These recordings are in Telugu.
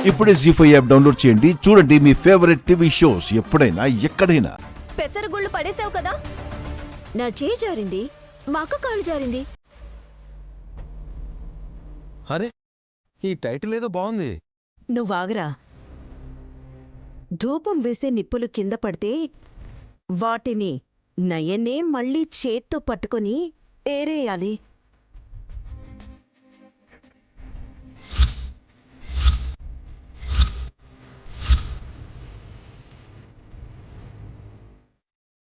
ఇప్పుడే జీ5 యాప్ డౌన్లోడ్ చేయండి. చూడండి మీ ఫేవరెట్ టీవీ షోస్ ఎప్పుడైనా ఎక్కడైనా. పెసరగుళ్ళు పడేసావు కదా. నా చేయి జారింది, మా అక్క కాలు జారింది. అరే, ఈ టైటిల్ ఏదో బాగుంది. నువ్వాగరా. ధూపం వేసే నిప్పులు కింద పడితే వాటిని నయనే మళ్ళీ చేత్తో పట్టుకొని ఏరేయాలి.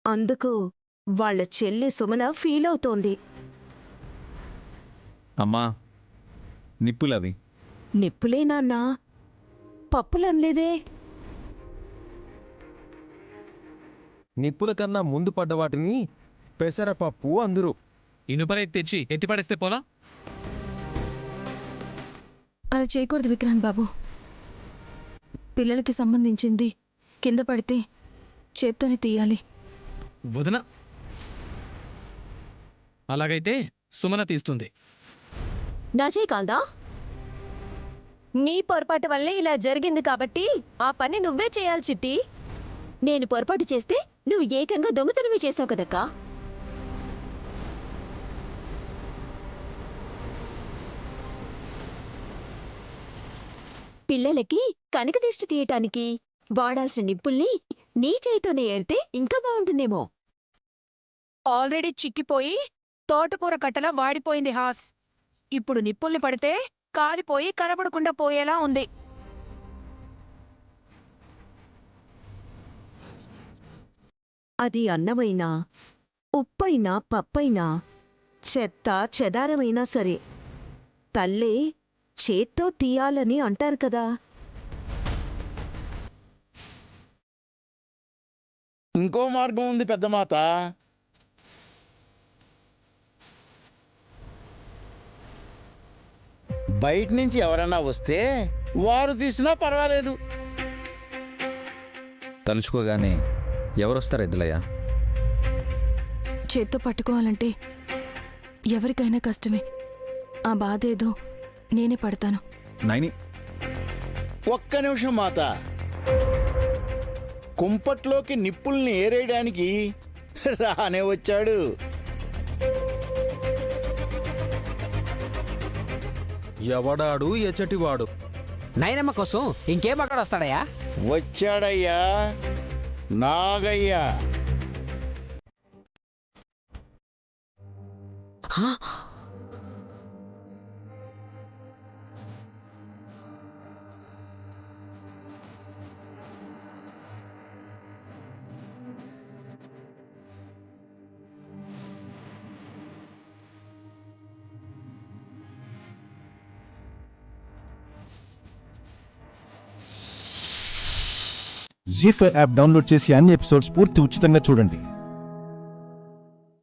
అందుకు వాళ్ళ చెల్లి సుమన ఫీలవుతోంది. అమ్మా, నిప్పులవి. నిప్పులే నాన్నా, పప్పులనలేదే. నిప్పుల కన్నా ముందు పడ్డ వాటిని పెసరపప్పు అందరు. ఇనుపరే తెచ్చి ఎత్తిపడేస్తే పోలా. అలా చేయకూడదు విక్రాంత్ బాబు. పిల్లలకి సంబంధించింది కింద పడితే చేత్తోనే తీయాలి. వదిన, అలాగైతే సుమన తీస్తుంది. నా చేయి కాల్దా? నీ పొరపాటు వల్లే ఇలా జరిగింది కాబట్టి ఆ పని నువ్వే చేయాలి చిట్టి. నేను పొరపాటు చేస్తే నువ్వు ఏకంగా దొంగతనమే చేసావు కదక్కా. పిల్లలకి కనక దిష్టి తీయటానికి వాడాల్సిన నిప్పుల్ని నీ చేయితోనే ఏరితే ఇంకా బాగుంటుందేమో. ఆల్రెడీ చిక్కిపోయి తోటకూర కట్టలా వాడిపోయింది హాస్. ఇప్పుడు నిప్పుల్ని పడితే కాలిపోయి కనబడకుండా పోయేలా ఉంది. అది అన్నమైనా, ఉప్పైనా, పప్పైనా, చెత్త చెదారమైనా సరే తల్లే చేత్తో తీయాలని అంటారు కదా. ఇంకో మార్గం ఉంది పెద్దమాత. బయట నుంచి ఎవరైనా వస్తే వారు తీసినా పర్వాలేదు. తలుచుకోగానే ఎవరొస్తారు ఎద్దులయ్య? చేత్తో పట్టుకోవాలంటే ఎవరికైనా కష్టమే. ఆ బాధ ఏదో నేనే పడతాను. నైని, ఒక్క నిమిషం మాత. కుంపట్లోకి నిప్పుల్ని ఏరేయడానికి రానే వచ్చాడు. ఎవడాడు ఎచ్చటివాడు? నైనమ్మ కోసం ఇంకేం అక్కడ వస్తాడయ్యా? వచ్చాడయ్యా, నాగయ్యా. జీ5 యాప్ డౌన్లోడ్ చేసి అన్ని ఎపిసోడ్స్ పూర్తి ఉచితంగా చూడండి.